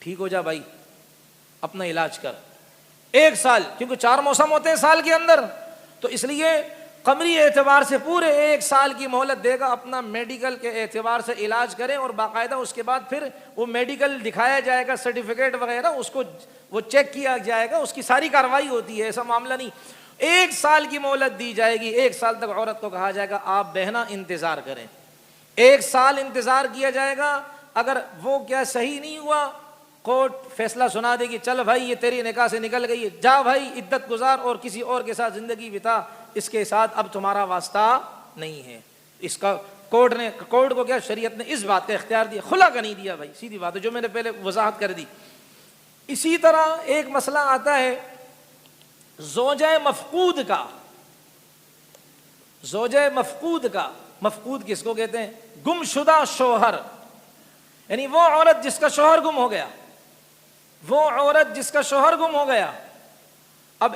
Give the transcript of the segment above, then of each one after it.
ٹھیک ہو جا بھائی، اپنا علاج کر 1 سال، کیونکہ 4 موسم ہوتے ہیں سال کے اندر، تو اس لیے قمری اعتبار سے پورے 1 سال کی مہلت دے گا، اپنا میڈیکل کے اعتبار سے علاج کریں، اور باقاعدہ اس کے بعد پھر وہ میڈیکل دکھایا جائے گا، سرٹیفکیٹ وغیرہ اس کو وہ چیک کیا جائے گا، اس کی ساری کارروائی ہوتی ہے، ایسا معاملہ نہیں۔ 1 سال کی مہلت دی جائے گی، 1 سال تک عورت کو کہا جائے گا آپ بہنا انتظار کریں، 1 سال انتظار کیا جائے گا، اگر وہ کیا صحیح نہیں ہوا، کورٹ فیصلہ سنا دے گی، چل بھائی یہ تیری نکاح سے نکل گئی ہے، جا بھائی عدت گزار اور کسی اور کے ساتھ زندگی بتا، اس کے ساتھ اب تمہارا واسطہ نہیں ہے۔ اس کا کورٹ کو کیا شریعت نے اس بات کا اختیار دیا، خلا کا نہیں دیا بھائی، سیدھی بات ہے جو میں نے پہلے وضاحت کر دی۔ اسی طرح ایک مسئلہ آتا ہے زوجہ مفقود کا، زوجہ مفقود کا، مفقود کس کو کہتے ہیں؟ گم شدہ شوہر، یعنی وہ عورت جس کا شوہر گم ہو گیا، وہ عورت جس کا شوہر گم ہو گیا۔ اب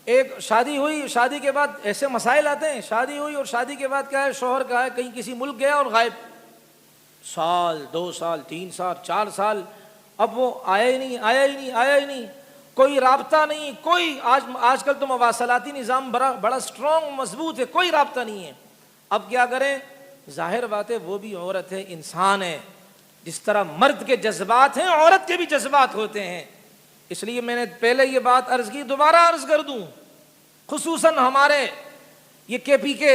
ایک شادی ہوئی، شادی کے بعد ایسے مسائل آتے ہیں، شادی ہوئی اور شادی کے بعد کیا ہے، شوہر کا ہے کہیں کسی ملک گیا اور غائب، سال 2 سال 3 سال 4 سال، اب وہ آیا ہی نہیں، کوئی رابطہ نہیں، کوئی آج کل تو مواصلاتی نظام بڑا اسٹرانگ مضبوط ہے، کوئی رابطہ نہیں ہے۔ اب کیا کریں؟ ظاہر بات ہے وہ بھی عورت ہے، انسان ہے، جس طرح مرد کے جذبات ہیں عورت کے بھی جذبات ہوتے ہیں، اس لیے میں نے پہلے یہ بات عرض کی، دوبارہ عرض کر دوں، خصوصاً ہمارے یہ کے پی کے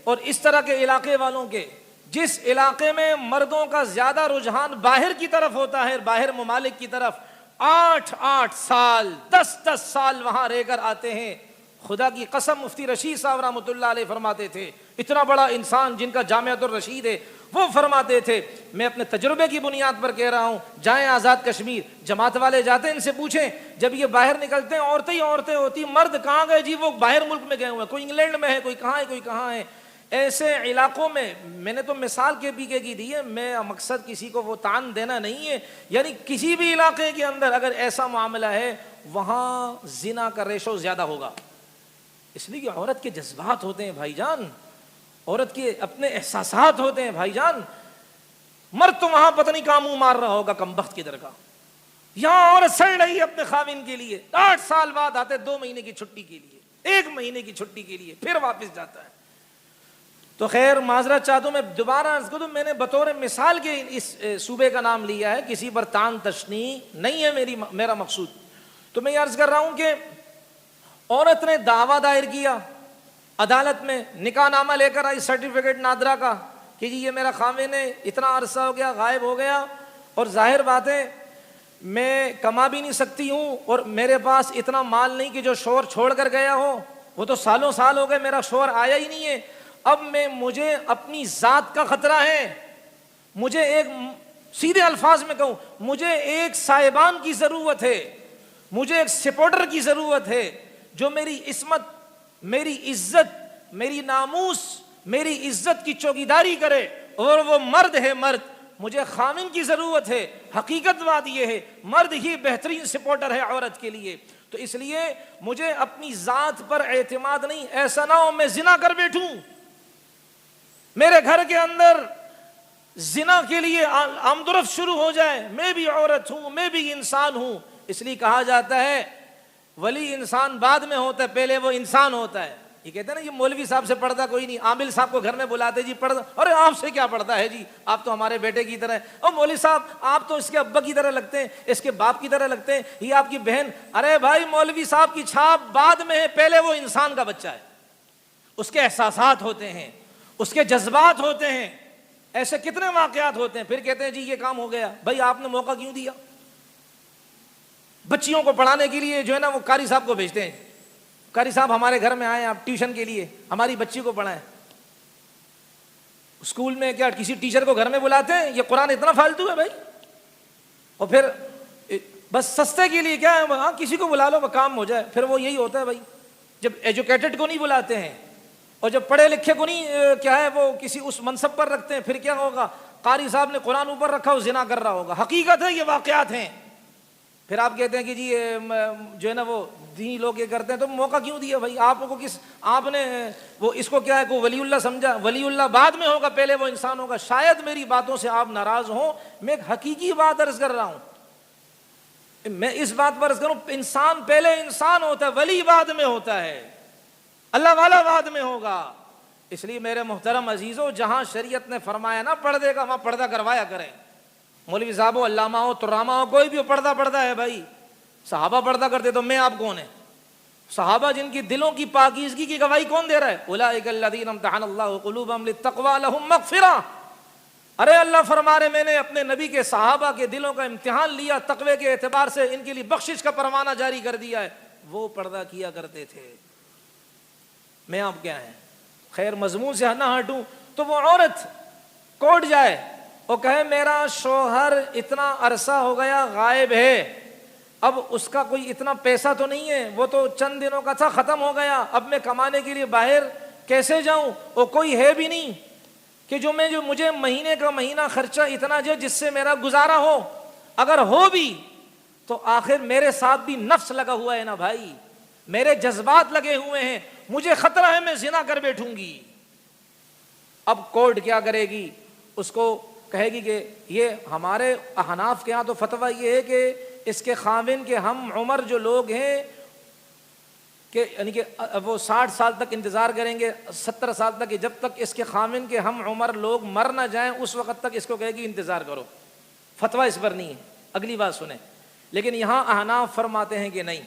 اور اس طرح کے علاقے والوں کے، جس علاقے میں مردوں کا زیادہ رجحان باہر کی طرف ہوتا ہے، باہر ممالک کی طرف، 8 سال 10 سال وہاں رہ کر آتے ہیں۔ خدا کی قسم مفتی رشید صاحب رحمۃ اللہ علیہ فرماتے تھے، اتنا بڑا انسان جن کا جامعۃ الرشید ہے، وہ فرماتے تھے، میں اپنے تجربے کی بنیاد پر کہہ رہا ہوں، جائیں آزاد کشمیر، جماعت والے جاتے ہیں، ان سے پوچھیں، جب یہ باہر نکلتے ہیں عورتیں ہی عورتیں ہوتی، مرد کہاں گئے جی؟ وہ باہر ملک میں گئے ہوئے ہیں، کوئی انگلینڈ میں ہے، کوئی کہاں ہے۔ ایسے علاقوں میں نے تو مثال کے پی کے کی دی ہے، میں مقصد کسی کو وہ تان دینا نہیں ہے، یعنی کسی بھی علاقے کے اندر اگر ایسا معاملہ ہے وہاں زنا کا ریشو زیادہ ہوگا، اس لیے کہ عورت کے جذبات ہوتے ہیں بھائی جان، عورت کے اپنے احساسات ہوتے ہیں بھائی جان۔ مرد تو وہاں پتہ نہیں کہاں منہ مار رہا ہوگا کمبخت کی درگاہ، یہاں عورت سڑ رہی ہے اپنے خاوند کے لیے، 8 سال بعد آتے 2 مہینے کی چھٹی کے لیے، 1 مہینے کی چھٹی کے لیے، پھر واپس جاتا ہے۔ تو خیر معذرت چاہتا ہوں، میں دوبارہ عرض کروں، میں نے بطور مثال کے اس صوبے کا نام لیا ہے، کسی پر تان تشنیع نہیں ہے میرا مقصود۔ تو میں یہ عرض کر رہا ہوں کہ عورت نے دعویٰ دائر کیا عدالت میں، نکاح نامہ لے کر آئی، سرٹیفکیٹ نادرا کا، کہ جی یہ میرا خاوند ہے، اتنا عرصہ ہو گیا غائب ہو گیا، اور ظاہر بات ہے میں کما بھی نہیں سکتی ہوں، اور میرے پاس اتنا مال نہیں کہ جو شوہر چھوڑ کر گیا ہو، وہ تو سالوں سال ہو گئے میرا شوہر آیا ہی نہیں ہے، اب مجھے اپنی ذات کا خطرہ ہے، مجھے ایک سیدھے الفاظ میں کہوں، مجھے ایک صاحبان کی ضرورت ہے، مجھے ایک سپورٹر کی ضرورت ہے جو میری عصمت، میری عزت، میری ناموس، میری عزت کی چوکیداری کرے، اور وہ مرد ہے، مرد، مجھے خامن کی ضرورت ہے۔ حقیقت بات یہ ہے مرد ہی بہترین سپورٹر ہے عورت کے لیے، تو اس لیے مجھے اپنی ذات پر اعتماد نہیں، ایسا نہ ہو میں زنا کر بیٹھوں، میرے گھر کے اندر زنا کے لیے آمد و رفت شروع ہو جائے، میں بھی عورت ہوں، میں بھی انسان ہوں۔ اس لیے کہا جاتا ہے ولی انسان بعد میں ہوتا ہے، پہلے وہ انسان ہوتا ہے۔ یہ کہتے ہیں نا یہ مولوی صاحب سے پڑھتا کوئی نہیں، عامل صاحب کو گھر میں بلاتے، جی پڑھتا، ارے آپ سے کیا پڑھتا ہے جی، آپ تو ہمارے بیٹے کی طرح ہے، اور مولوی صاحب آپ تو اس کے ابا کی طرح لگتے ہیں، اس کے باپ کی طرح لگتے ہیں، یہ آپ کی بہن، ارے بھائی مولوی صاحب کی چھاپ بعد میں ہے، پہلے وہ انسان کا بچہ ہے، اس کے احساسات ہوتے ہیں، اس کے جذبات ہوتے ہیں، ایسے کتنے واقعات ہوتے ہیں۔ پھر کہتے ہیں جی یہ کام ہو گیا، بھائی آپ نے موقع کیوں دیا؟ بچیوں کو پڑھانے کے لیے جو ہے نا وہ قاری صاحب کو بھیجتے ہیں، قاری صاحب ہمارے گھر میں آئے آپ ٹیوشن کے لیے، ہماری بچی کو پڑھائیں۔ اسکول میں کیا کسی ٹیچر کو گھر میں بلاتے ہیں؟ یہ قرآن اتنا فالتو ہے بھائی، اور پھر بس سستے کے لیے کیا ہے، ہاں کسی کو بلا لو کام ہو جائے، پھر وہ یہی ہوتا ہے بھائی، جب ایجوکیٹڈ کو نہیں بلاتے ہیں اور جب پڑھے لکھے کو نہیں کیا ہے وہ کسی اس منصب پر رکھتے ہیں، پھر کیا ہوگا؟ قاری صاحب نے قرآن اوپر رکھا، وہ زنا کر رہا ہوگا، حقیقت ہے یہ واقعات ہیں۔ پھر آپ کہتے ہیں کہ جی جو ہے نا وہ دینی لوگ یہ کرتے ہیں، تو موقع کیوں دیا بھائی آپ کو؟ آپ نے وہ اس کو کیا ہے کوئی ولی اللہ سمجھا؟ ولی اللہ بعد میں ہوگا، پہلے وہ انسان ہوگا۔ شاید میری باتوں سے آپ ناراض ہوں، میں ایک حقیقی بات عرض کر رہا ہوں، میں اس بات پر عرض کروں، انسان پہلے انسان ہوتا ہے، ولی بعد میں ہوتا ہے، اللہ والا بعد میں ہوگا۔ اس لیے میرے محترم عزیزوں، جہاں شریعت نے فرمایا نا پردے کا، وہاں پردہ کروایا کریں۔ مولوی صاحب ہو، علامہ ہو، ترامہ ہو، کوئی بھی ہو، پردہ ہے بھائی۔ صحابہ پردہ کرتے تو میں آپ کون ہیں؟ صحابہ جن کی دلوں کی پاکیزگی کی گواہی کون دے رہا ہے؟ اولئک الذین امتحن اللہ قلوبہم للتقوی لہم مغفرہ۔ ارے اللہ فرما رہے میں نے اپنے نبی کے صحابہ کے دلوں کا امتحان لیا، تقوی کے اعتبار سے ان کے لیے بخشش کا پروانہ جاری کر دیا ہے۔ وہ پردہ کیا کرتے تھے، میں آپ کیا ہیں؟ خیر مضمون سے نہ ہٹوں تو وہ عورت کوٹ جائے اور کہے میرا شوہر اتنا عرصہ ہو گیا غائب ہے، اب اس کا کوئی اتنا پیسہ تو نہیں ہے، وہ تو چند دنوں کا تھا ختم ہو گیا، اب میں کمانے کے لیے باہر کیسے جاؤں، اور کوئی ہے بھی نہیں کہ جو مجھے مہینے کا مہینہ خرچہ اتنا جو جس سے میرا گزارا ہو، اگر ہو بھی تو آخر میرے ساتھ بھی نفس لگا ہوا ہے نا بھائی، میرے جذبات لگے ہوئے ہیں، مجھے خطرہ ہے میں زنا کر بیٹھوں گی۔ اب کورٹ کیا کرے گی؟ اس کو کہے گی کہ یہ ہمارے احناف کے ہاں تو فتویٰ یہ ہے کہ اس کے خاوند کے ہم عمر جو لوگ ہیں کہ یعنی کہ وہ 60 سال تک انتظار کریں گے، 70 سال تک، جب تک اس کے خاوند کے ہم عمر لوگ مر نہ جائیں اس وقت تک اس کو کہے گی انتظار کرو۔ فتویٰ اس پر نہیں ہے، اگلی بات سنیں۔ لیکن یہاں احناف فرماتے ہیں کہ نہیں،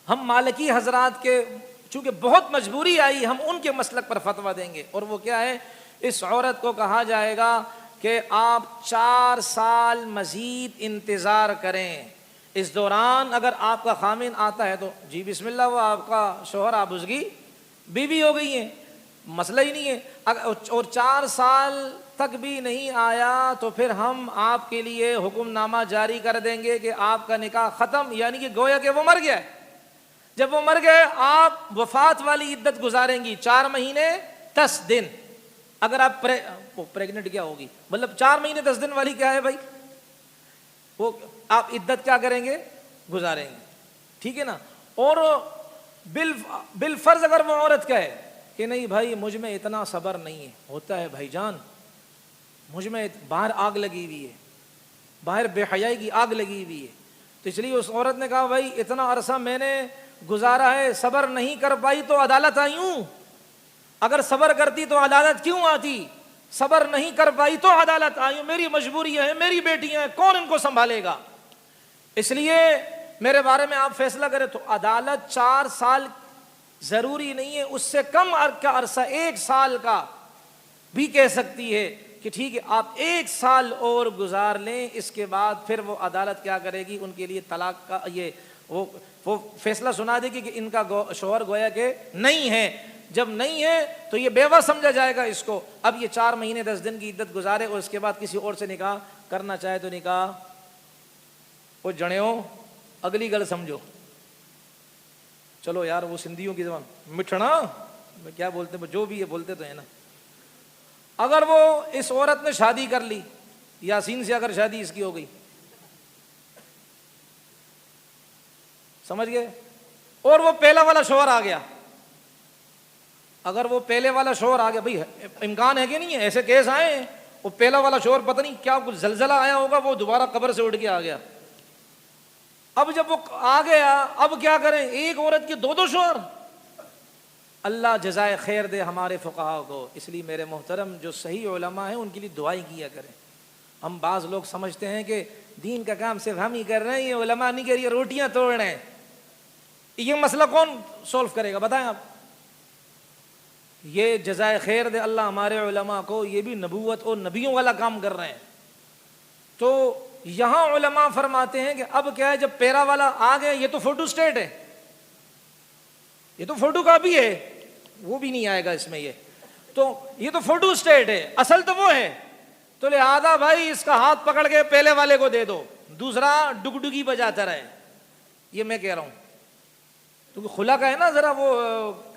ہم مالکی حضرات کے چونکہ بہت مجبوری آئی، ہم ان کے مسلک پر فتویٰ دیں گے، اور وہ کیا ہے؟ اس عورت کو کہا جائے گا کہ آپ 4 سال مزید انتظار کریں، اس دوران اگر آپ کا خامن آتا ہے تو جی بسم اللہ، وہ آپ کا شوہر، آپ اس کی بیوی ہو گئی ہیں، مسئلہ ہی نہیں ہے۔ اور 4 سال تک بھی نہیں آیا تو پھر ہم آپ کے لیے حکم نامہ جاری کر دیں گے کہ آپ کا نکاح ختم، یعنی کہ گویا کہ وہ مر گیا ہے۔ جب وہ مر گئے آپ وفات والی عدت گزاریں گی 4 مہینے 10 دن۔ اگر آپ پریگننٹ کیا ہوگی، مطلب 4 مہینے 10 دن والی کیا ہے بھائی، وہ آپ عدت کیا کریں گے؟ گزاریں گے، ٹھیک ہے نا۔ اور بالفرض اگر وہ عورت کہے کہ نہیں بھائی مجھ میں اتنا صبر نہیں ہے، ہوتا ہے بھائی جان، مجھ میں باہر آگ لگی ہوئی ہے، باہر بے حیائی کی آگ لگی ہوئی ہے، تو اس لیے اس عورت نے کہا بھائی اتنا عرصہ میں نے گزارا ہے، صبر نہیں کر پائی تو عدالت آئی ہوں، اگر صبر کرتی تو عدالت کیوں آتی؟ صبر نہیں کر پائی تو عدالت آئی ہوں، میری مجبوری ہے، میری بیٹیاں ہیں، کون ان کو سنبھالے گا؟ اس لیے میرے بارے میں آپ فیصلہ کریں۔ تو عدالت 4 سال ضروری نہیں ہے، اس سے کم کا عرصہ 1 سال کا بھی کہہ سکتی ہے کہ ٹھیک ہے آپ 1 سال اور گزار لیں، اس کے بعد پھر وہ عدالت کیا کرے گی؟ ان کے لیے طلاق کا وہ فیصلہ سنا دے گی کہ ان کا شوہر گویا کہ نہیں ہے۔ جب نہیں ہے تو یہ بیوہ سمجھا جائے گا اس کو، اب یہ 4 مہینے 10 دن کی عدت گزارے اور اس کے بعد کسی اور سے نکاح کرنا چاہے تو نکاح وہ جڑیوں اگلی گل سمجھو۔ چلو یار وہ سندھیوں کی زبان مٹھنا میں کیا بولتے ہیں، جو بھی یہ بولتے تو ہے نا۔ اگر وہ اس عورت نے شادی کر لی، یاسین سے اگر شادی اس کی ہو گئی، سمجھ گئے، اور وہ پہلا والا شوہر آ گیا، اگر وہ پہلے والا شوہر آ گیا، بھئی امکان ہے کہ نہیں ہے، ایسے کیس آئے ہیں، وہ پہلا والا شوہر پتہ نہیں کیا کچھ زلزلہ آیا ہوگا، وہ دوبارہ قبر سے اٹھ کے آ گیا۔ اب جب وہ آ گیا اب کیا کریں؟ ایک عورت کے 2 شوہر؟ اللہ جزائے خیر دے ہمارے فقہاء کو۔ اس لیے میرے محترم جو صحیح علماء ہیں ان کے لیے دعائیں کیا کریں۔ ہم بعض لوگ سمجھتے ہیں کہ دین کا کام صرف ہم ہی کر رہے ہیں، یہ علماء نہیں کر رہی، روٹیاں توڑ رہے ہیں، یہ مسئلہ کون سولو کرے گا بتائیں آپ؟ یہ جزائے خیر دے اللہ ہمارے علماء کو، یہ بھی نبوت اور نبیوں والا کام کر رہے ہیں۔ تو یہاں علماء فرماتے ہیں کہ اب کیا ہے، جب پیرا والا آ گیا، یہ تو فوٹو سٹیٹ ہے، یہ تو فوٹو کاپی ہے، وہ بھی نہیں آئے گا اس میں، یہ تو فوٹو سٹیٹ ہے، اصل تو وہ ہے، تو لہذا بھائی اس کا ہاتھ پکڑ کے پہلے والے کو دے دو، دوسرا ڈگڈگی بجاتا رہے۔ یہ میں کہہ رہا ہوں کیونکہ خلا کا ہے نا ذرا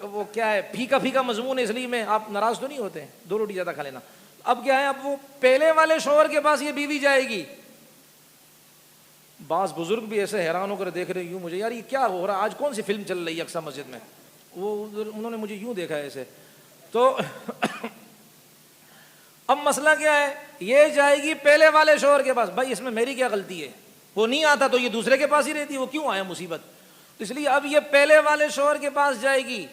وہ کیا ہے، پھیکا پھیکا مضمون ہے، اس لیے میں آپ ناراض تو نہیں ہوتے، 2 روٹی زیادہ کھا لینا۔ اب کیا ہے، اب وہ پہلے والے شوہر کے پاس یہ بیوی جائے گی۔ بعض بزرگ بھی ایسے حیران ہو کر دیکھ رہے یوں مجھے، یار یہ کیا ہو رہا ہے، آج کون سی فلم چل رہی ہے اقصی مسجد میں، انہوں نے مجھے یوں دیکھا ہے ایسے۔ تو اب مسئلہ کیا ہے، یہ جائے گی پہلے والے شوہر کے پاس، بھائی اس میں میری کیا غلطی ہے، وہ نہیں آتا تو یہ دوسرے کے پاس ہی رہتی، وہ کیوں آیا مصیبت؟ اس لیے اب یہ پہلے والے شوہر کے پاس جائے گی